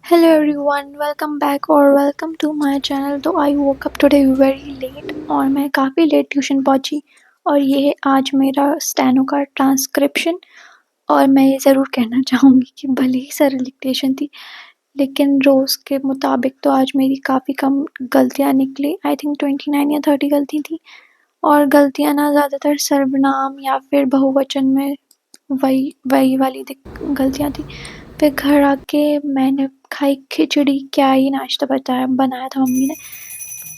Hello everyone, welcome back or welcome to my channel। तो आई woke up today very late और मैं काफ़ी late tuition पहुंची और ये है आज मेरा स्टेनो का ट्रांसक्रिप्शन। और मैं ये ज़रूर कहना चाहूँगी कि भले ही सरल डिक्टेशन थी लेकिन रोज़ के मुताबिक तो आज मेरी काफ़ी कम गलतियाँ निकली। आई थिंक 29 या 30 गलती थी और गलतियाँ ना ज़्यादातर सर्वनाम या फिर बहुवचन में वही वही वाली गलतियाँ थी। फिर घर आके मैंने खाई खिचड़ी, क्या ही नाश्ता बनाया था मम्मी ने।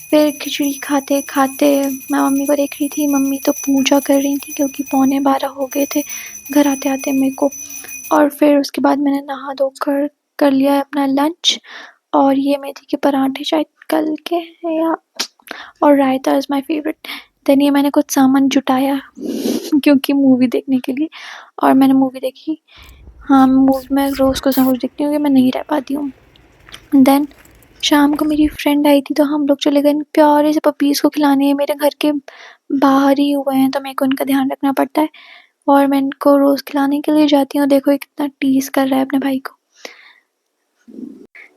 फिर खिचड़ी खाते खाते मैं मम्मी को देख रही थी, मम्मी तो पूजा कर रही थी क्योंकि 11:15 हो गए थे घर आते आते मेरे को। और फिर उसके बाद मैंने नहा धोकर कर लिया अपना लंच और ये मेथी के पराठे शायद कल के हैं या और रायता इज़ माय फेवरेट। देन ये मैंने कुछ सामान जुटाया क्योंकि मूवी देखने के लिए और मैंने मूवी देखी। हाँ, मूवी मैं रोज़ कुछ ना कुछ देखती हूँ कि मैं नहीं रह पाती हूँ। देन शाम को मेरी फ्रेंड आई थी तो हम लोग चले गए प्यारे से पपीज़ को खिलाने। मेरे घर के बाहर ही हुए हैं तो मेरे को उनका ध्यान रखना पड़ता है और मैं इनको रोज़ खिलाने के लिए जाती हूँ। देखो ये कितना टीज़ कर रहा है अपने भाई को।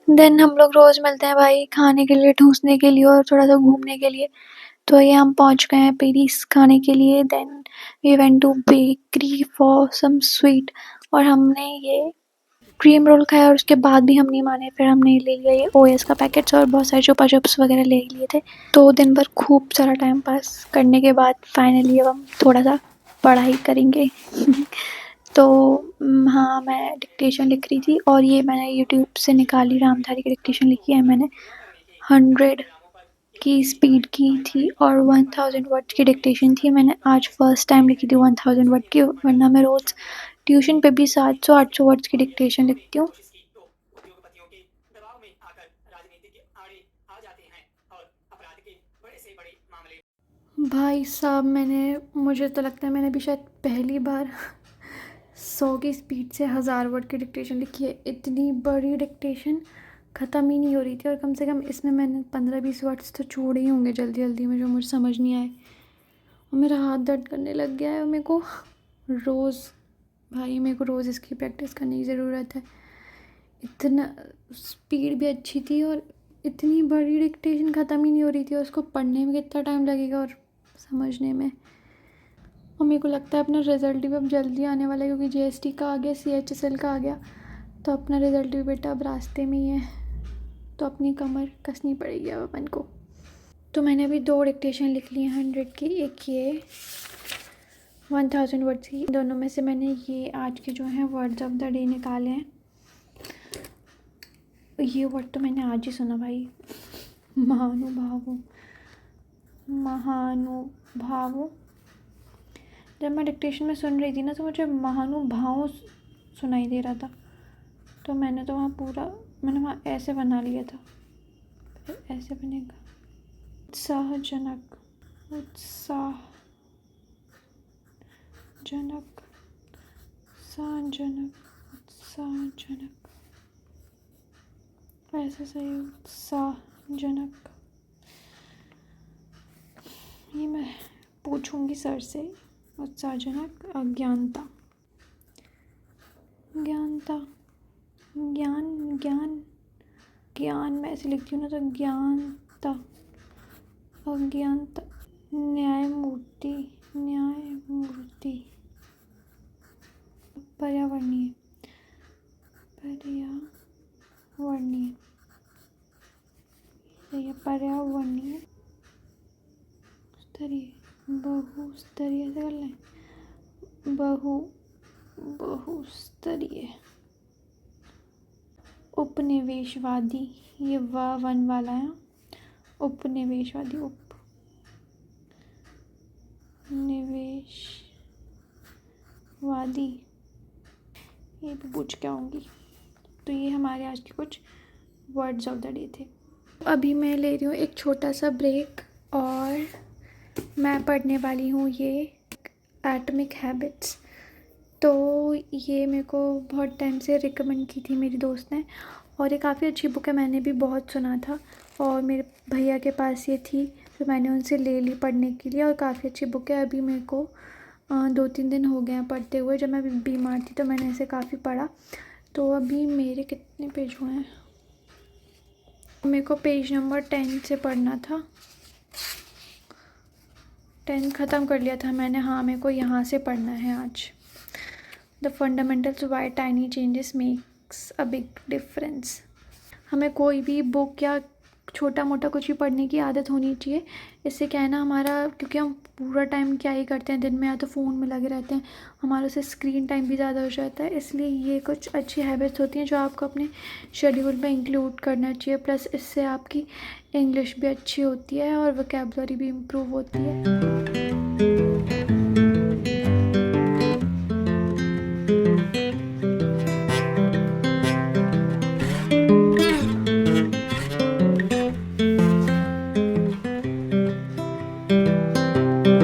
देन हम लोग रोज़ मिलते हैं भाई खाने के लिए, ठूँसने के लिए और थोड़ा-सा घूमने के लिए। तो ये हम पहुँच गए हैं पेरीज़ खाने के लिए। Then we went to bakery for some sweet और हमने ये क्रीम रोल खाया और उसके बाद भी हम नहीं माने। फिर हमने ले लिया ये ओएस का पैकेट्स और बहुत सारे चुपा चुप्स वगैरह ले लिए थे। तो दिन भर खूब सारा टाइम पास करने के बाद फाइनली अब हम थोड़ा-सा पढ़ाई करेंगे। तो हाँ, मैं डिक्टेशन लिख रही थी और ये मैंने यूट्यूब से निकाली, रामधारी की डिक्टेशन लिखी है मैंने। 100 की स्पीड की थी और 1000 वर्ड्स की डिक्टेशन थी। मैंने आज फर्स्ट टाइम लिखी थी 1000 वर्ड की, वरना मैं रोज़ ट्यूशन पे भी 700-800 वर्ड्स की डिक्टेशन लिखती हूँ। भाई साहब, मुझे तो लगता है मैंने भी शायद पहली बार 100 की स्पीड से 1000 वर्ड की डिक्टेशन लिखी है। इतनी बड़ी डिक्टेशन ख़त्म ही नहीं हो रही थी और कम से कम इसमें मैंने 15-20 वर्ड्स तो छोड़े ही होंगे जल्दी जल्दी में जो मुझे समझ नहीं आए। और मेरा हाथ दर्द करने लग गया है। मेरे को रोज़ इसकी प्रैक्टिस करने की ज़रूरत है। इतना स्पीड भी अच्छी थी और इतनी बड़ी डिक्टेशन ख़त्म ही नहीं हो रही थी और उसको पढ़ने में कितना टाइम लगेगा और समझने में। और मेरे को लगता है अपना रिज़ल्ट भी अब जल्दी आने वाला है क्योंकि जीएसटी का आ गया, सीएचएसएल का आ गया, तो अपना रिज़ल्ट भी बेटा अब रास्ते में ही है। तो अपनी कमर कसनी पड़ेगी अब अपन को। तो मैंने अभी 2 डिक्टेशन लिख ली हैं 100 की, एक ये 1000 वर्ड्स की। दोनों में से मैंने ये आज के जो हैं वर्ड्स ऑफ द डे निकाले हैं। ये वर्ड तो मैंने आज ही सुना भाई, महानुभावों। जब मैं डिक्टेशन में सुन रही थी ना तो मुझे महानुभावों सुनाई दे रहा था, तो मैंने वहाँ ऐसे बना लिया था। फिर ऐसे बनेगा उत्साहजनक, उत्साहजनक ऐसे सही, उत्साहजनक। ये मैं पूछूंगी सर से। उत्साहजनक। अज्ञानता, ज्ञान मैं ऐसे लिखती हूँ ना तो ज्ञानता, अज्ञानता। न्यायमूर्ति, पर्यावरणीय, पर्यावरणीय, बहुस्तरीय ऐसे कर लें, बहुस्तरीय। उपनिवेशवादी, ये वन वाला है। उपनिवेशवादी, उपनिवेशवादी, ये भी पूछ के आऊँगी। तो ये हमारे आज के कुछ वर्ड्स ऑफ द डे थे। अभी मैं ले रही हूँ एक छोटा सा ब्रेक और मैं पढ़ने वाली हूँ ये एटॉमिक हैबिट्स। तो ये मेरे को बहुत टाइम से रिकमेंड की थी मेरी दोस्त ने और ये काफ़ी अच्छी बुक है, मैंने भी बहुत सुना था और मेरे भैया के पास ये थी तो मैंने उनसे ले ली पढ़ने के लिए और काफ़ी अच्छी बुक है। अभी मेरे को 2-3 दिन हो गए हैं पढ़ते हुए। जब मैं बीमार थी तो मैंने इसे काफ़ी पढ़ा। तो अभी मेरे कितने पेज हुए हैं, मेरे को पेज नंबर 10 से पढ़ना था। 10 ख़त्म कर लिया था मैंने। हाँ, मेरे को यहाँ से पढ़ना है आज। The fundamentals why tiny changes makes a big difference. हमें कोई भी बुक या छोटा मोटा कुछ भी पढ़ने की आदत होनी चाहिए। इससे क्या है ना, हमारा, क्योंकि हम पूरा टाइम क्या ही करते हैं दिन में, या तो फ़ोन में लगे रहते हैं, हमारा उससे स्क्रीन टाइम भी ज़्यादा हो जाता है। इसलिए ये कुछ अच्छी हैबिट्स होती हैं जो आपको अपने शेड्यूल में इंक्लूड करना चाहिए। प्लस इससे आपकी इंग्लिश भी अच्छी होती है और वोकैबुलरी भी इम्प्रूव होती है।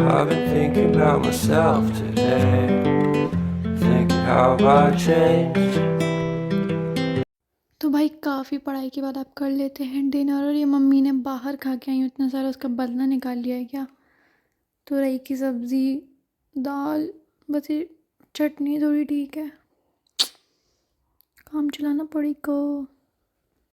I've been thinking about myself today, thinking how I changed. तो भाई काफ़ी पढ़ाई के बाद आप कर लेते हैं डिनर। और ये मम्मी ने बाहर खा के आई हूँ इतना सारा, उसका बदला निकाल लिया है क्या? तुरई की सब्ज़ी, दाल, बस ये चटनी थोड़ी ठीक है। काम चलाना पड़ेगा।